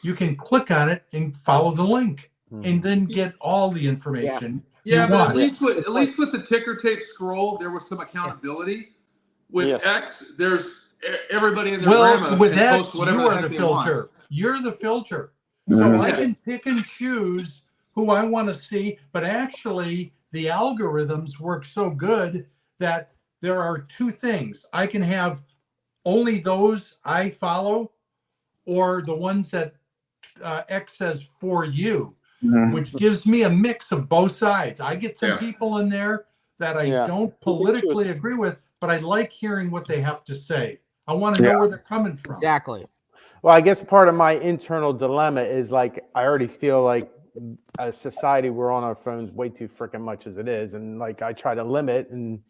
you can click on it and follow the link and then get all the information Yeah, you but want. at least with the ticker tape scroll, there was some accountability. With Yes. X, there's everybody and their Well, grandma with can X, post whatever you the are heck the they want. filter. You're the filter. So Mhm. I Yeah. can pick and choose who I want to see, but actually the algorithms work so good that there are two things. I can have only those I follow or the ones that X says for you, Mhm. which gives me a mix of both sides. I get some Yeah. people in there that I Yeah. don't politically agree with, but I like hearing what they have to say. I want to know Yeah. where they're coming from. Exactly. Well, I guess part of my internal dilemma is like I already feel like as society we're on our phones way too freaking much as it is, and like I try to limit, and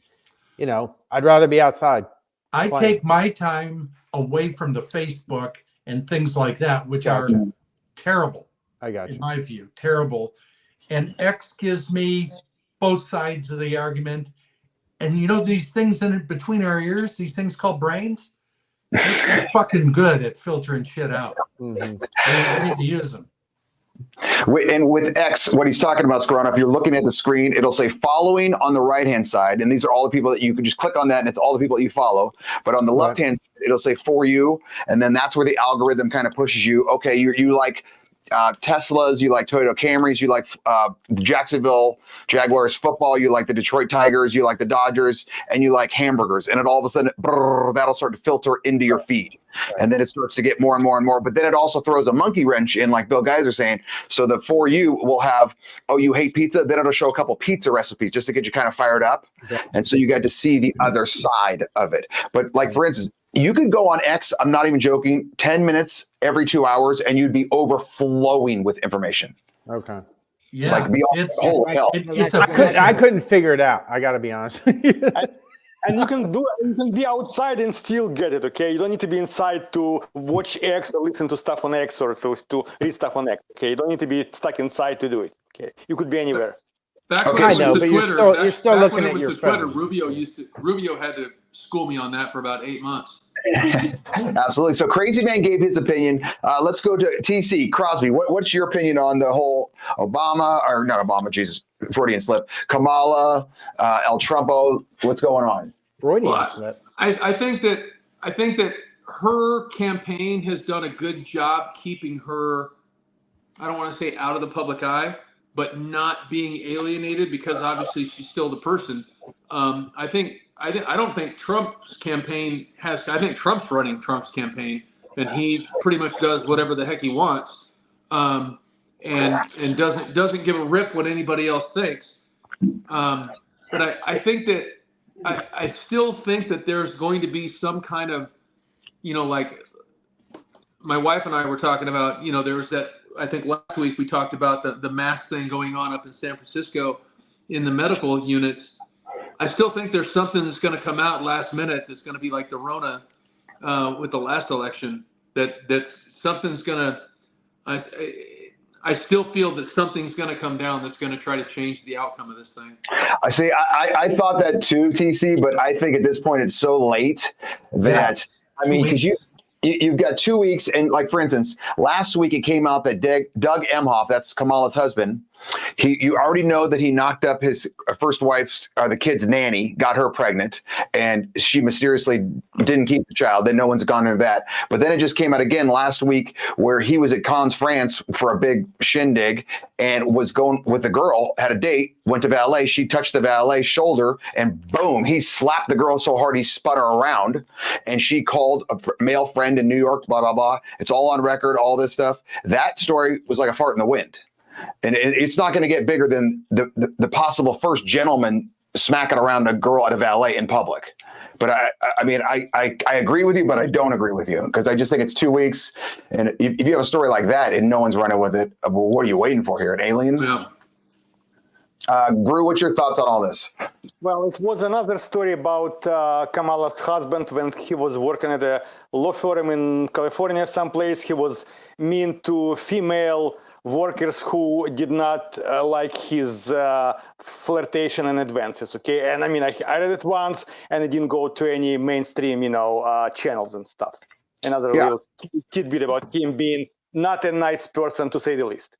I'd rather be outside. I Playing. take my time away from the Facebook and things like that, which Gotcha. are terrible, I got in you. my view, terrible. And X gives me both sides of the argument. And these things in between our ears, these things called brains, they're fucking good at filtering shit out. Mhm. We need to use them. And with X, what he's talking about, Scarano, if you're looking at the screen, it'll say following on the right-hand side. And these are all the people that you can just click on that, and it's all the people that you follow. But on the Right. left-hand side, it'll say for you. And then that's where the algorithm kind of pushes you. Okay, you like Teslas, you like Toyota Camrys, you like the Jacksonville Jaguars football, you like the Detroit Tigers, you like the Dodgers, and you like hamburgers. And it all of a sudden, that'll start to filter into your feed. And then it starts to get more and more and more. But then it also throws a monkey wrench in, like Bill Geiser saying. So the for you will have, oh, you hate pizza? Then it'll show a couple pizza recipes just to get you kind of fired up. And so you got to see the other side of it. But like, for instance, you could go on X, I'm not even joking, 10 minutes every 2 hours, and you'd be overflowing with information. Okay. Yeah, Like beyond it's holy hell. it's I couldn't figure it out. I got to be honest with you. And you can be outside and still get it, okay? You don't need to be inside to watch X or listen to stuff on X or to read stuff on X, okay? You don't need to be stuck inside to do it, okay? You could be anywhere. Back when Okay, it was I know, the but you're Twitter, still- you're still back looking when it at was your the Twitter, phone. Rubio had to school me on that for about 8 months. Absolutely. So Crazy Man gave his opinion. Let's go to TC Crosby. What's your opinion on the whole Obama, or not Obama, Jesus, Freudian slip, Kamala, El Trumpo? What's going on? Freudian Well, slip. I think that her campaign has done a good job keeping her, I don't want to say out of the public eye, but not being alienated, because obviously she's still the person. I don't think Trump's campaign has. I think Trump's running Trump's campaign, and he pretty much does whatever the heck he wants, and doesn't give a rip what anybody else thinks. But I think that I still think that there's going to be some kind of, like my wife and I were talking about. There was that. I think last week we talked about the mask thing going on up in San Francisco in the medical units. I still think there's something that's going to come out last minute that's going to be like the Rona with the last election. That's something's going to. I still feel that something's going to come down that's going to try to change the outcome of this thing. I see. I thought that too, TC, but I think at this point it's so late that I mean, because you've got 2 weeks, and like for instance, last week it came out that Doug Emhoff, that's Kamala's husband, you already know that he knocked up his first wife's, the kid's nanny, got her pregnant, and she mysteriously didn't keep the child. Then no one's gone into that. But then it just came out again last week where he was at Cannes, France for a big shindig and was going with the girl, had a date, went to valet. She touched the valet's shoulder and boom, he slapped the girl so hard he spun her around. And she called a male friend in New York, blah, blah, blah. It's all on record, all this stuff. That story was like a fart in the wind. And it's not going to get bigger than the possible first gentleman smacking around a girl at a valet in public. But I mean, I agree with you, but I don't agree with you because I just think it's 2 weeks. And if you have a story like that and no one's running with it, well, what are you waiting for here? An alien? Yeah. Gru, what's your thoughts on all this? Well, it was another story about Kamala's husband when he was working at a law firm in California someplace. He was mean to female workers who did not like his flirtation and advances, okay? And I mean, I read it once, and it didn't go to any mainstream, channels and stuff. Another little tidbit about him being not a nice person, to say the least.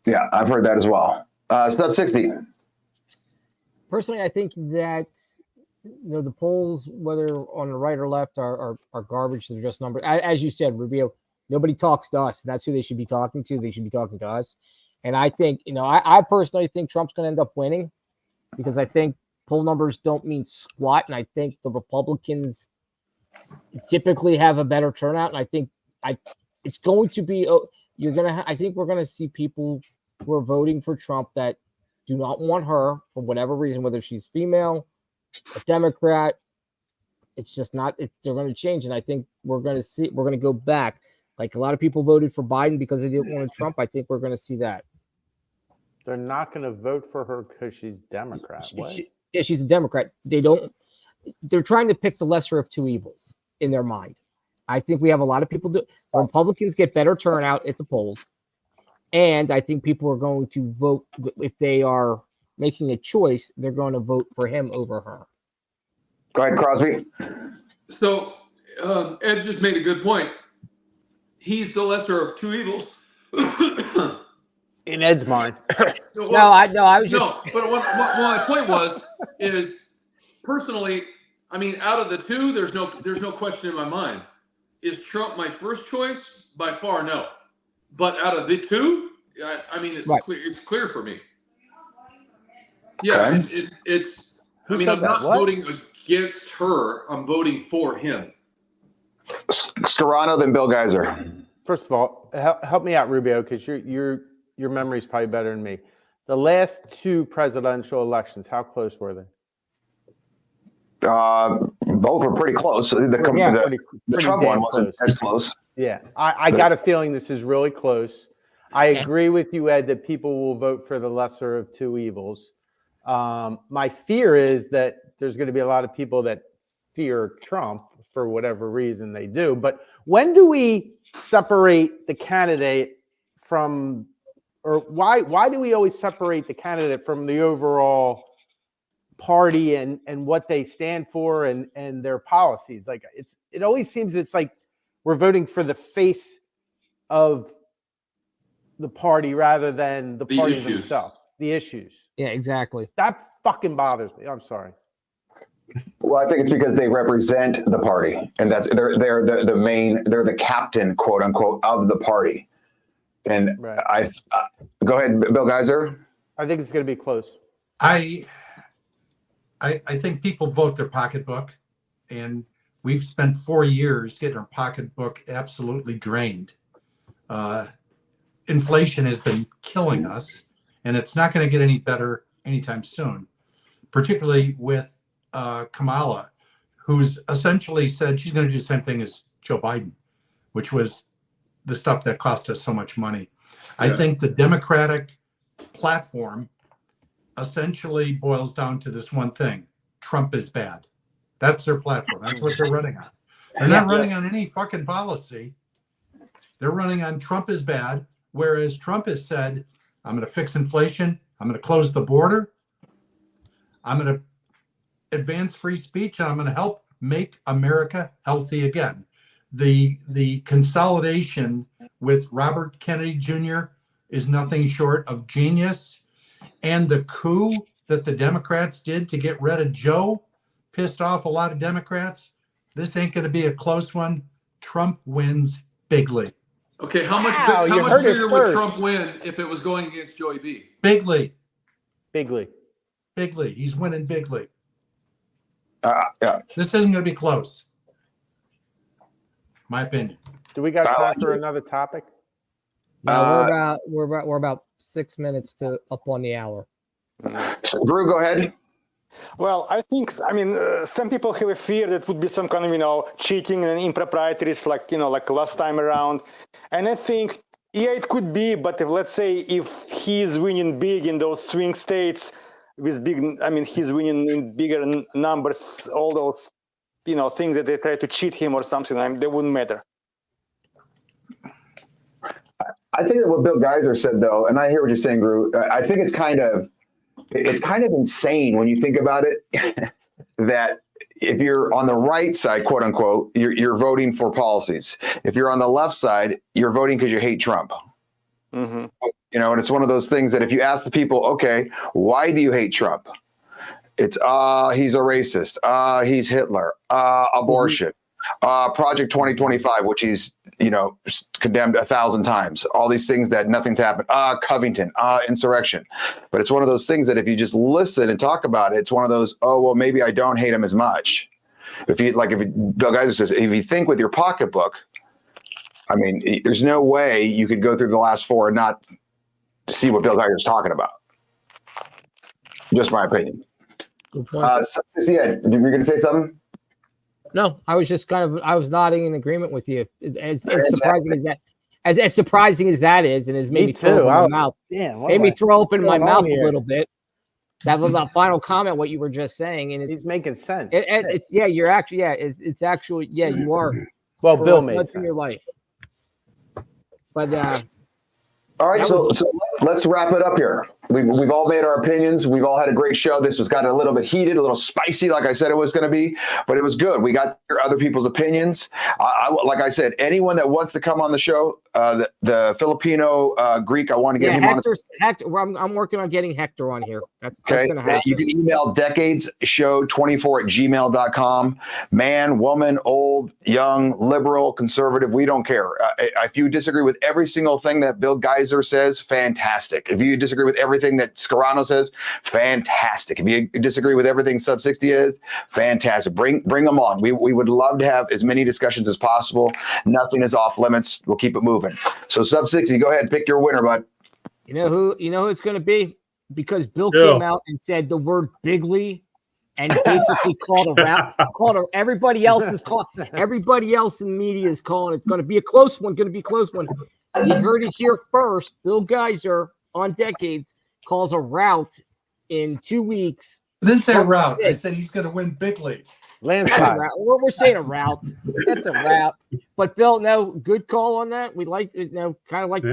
Yeah, I've heard that as well. Sub 60. personally, I think that the polls, whether on the right or left, are garbage. They're just numbers. As you said, Rubio, nobody talks to us. That's who they should be talking to. They should be talking to us. And I think, I personally think Trump's going to end up winning because I think poll numbers don't mean squat. And I think the Republicans typically have a better turnout. And I think it's going to be, I think we're going to see people who are voting for Trump that do not want her for whatever reason, whether she's female, a Democrat. It's just not, they're going to change. And I think we're going to go back. Like a lot of people voted for Biden because they didn't want Trump. I think we're going to see that. They're not going to vote for her because she's Democrat. Yeah, she's a Democrat. They're trying to pick the lesser of two evils in their mind. I think we have a lot of people Republicans get better turnout at the polls. And I think people are going to vote, if they are making a choice, they're going to vote for him over her. Go ahead, Crosby. So Ed just made a good point. He's the lesser of two evils. In Ed's mind. I was just. No, but what my point is personally, I mean, out of the two, there's no question in my mind. Is Trump my first choice? By far, no. But out of the two, I mean, it's clear. It's clear for me. Yeah, it's. I mean, I'm not voting against her. I'm voting for him. Scarano, then Bill Geiser. First of all, help me out, Rubio, because your memory is probably better than me. The last two presidential elections, how close were they? Both were pretty close. The Trump one wasn't as close. Yeah, I got a feeling this is really close. I agree with you, Ed, that people will vote for the lesser of two evils. My fear is that there's going to be a lot of people that fear Trump for whatever reason they do. But when do we separate the candidate from, or why do we always separate the candidate from the overall party and what they stand for and their policies? Like it always seems it's like we're voting for the face of the party rather than the party themselves, the issues. Yeah, exactly. That fucking bothers me. I'm sorry. Well, I think it's because they represent the party, and they're the captain, quote unquote, of the party. And right. Go ahead, Bill Geiser. I think it's going to be close. I think people vote their pocketbook, and we've spent 4 years getting our pocketbook absolutely drained. Inflation has been killing us, and it's not going to get any better anytime soon, particularly with Kamala, who's essentially said she's going to do the same thing as Joe Biden, which was the stuff that cost us so much money. Yeah. I think the Democratic platform essentially boils down to this one thing: Trump is bad. That's their platform. That's what they're running on. They're not running on any fucking policy. They're running on Trump is bad, whereas Trump has said, I'm going to fix inflation. I'm going to close the border. I'm going to advance free speech, and I'm going to help make America healthy again. The consolidation with Robert Kennedy Jr. is nothing short of genius. And the coup that the Democrats did to get rid of Joe pissed off a lot of Democrats. This ain't going to be a close one. Trump wins bigly. Okay, how much bigger would Trump win if it was going against Joey B? Bigly. Bigly. He's winning bigly. Yeah. This isn't going to be close. My opinion. Do we got time for another topic? No, we're about 6 minutes to up on the hour. Drew, go ahead. Well, I think, some people have a fear that would be some kind of, cheating and improprieties like last time around. And I think, yeah, it could be, but let's say if he's winning big in those swing states with he's winning in bigger numbers, all those, things that they try to cheat him or something, they wouldn't matter. I think that what Bill Geiser said, though, and I hear what you're saying, Drew, I think it's kind of insane when you think about it, that if you're on the right side, quote unquote, you're voting for policies. If you're on the left side, you're voting because you hate Trump. Mm-hmm. And it's one of those things that if you ask the people, okay, why do you hate Trump? It's he's a racist. He's Hitler. Abortion. Project 2025, which he's condemned 1,000 times. All these things that nothing's happened. Covington. Insurrection. But it's one of those things that if you just listen and talk about it, it's one of those. Oh well, maybe I don't hate him as much. Bill Geiser says, if you think with your pocketbook, I mean, there's no way you could go through the last 4 and not see what Bill Geiser's talking about. Just my opinion. Yeah, you were going to say something? No, I was just I was nodding in agreement with you. As surprising as that, as surprising as that is, and has made me throw open my mouth. Made me throw open my mouth a little bit. That was the final comment, what you were just saying, and it's making sense. It's you're actually it's actually you are. Well, Bill made sense in your life. But all right, so let's wrap it up here. We've all made our opinions. We've all had a great show. This was got a little bit heated, a little spicy, like I said it was going to be, but it was good. We got other people's opinions. Like I said, anyone that wants to come on the show, the Filipino Greek, I want to get him on. Hector, I'm working on getting Hector on here. That's okay. Going to happen. You can email decadesshow24@gmail.com. Man, woman, old, young, liberal, conservative, we don't care. If you disagree with every single thing that Bill Geiser says, fantastic. If you disagree with everything that Scarano says, fantastic. If you disagree with everything Sub 60 is, fantastic. Bring them on. We would love to have as many discussions as possible. Nothing is off limits. We'll keep it moving. So Sub 60, go ahead and pick your winner, bud. You know who it's going to be? Because Bill came out and said the word bigly and basically called everybody else in media is calling it's going to be a close one. You heard it here first. Bill Geiser on Decades calls a rout in 2 weeks. I didn't say a rout. I said he's going to win bigly. Landslide. We're saying a rout. That's a rout. But Bill, no, good call on that. We like it. Kind of like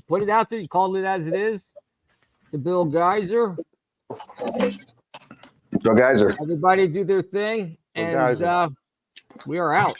put it out there. You called it as it is. To Bill Geiser. Bill Geiser. Everybody do their thing, and we are out.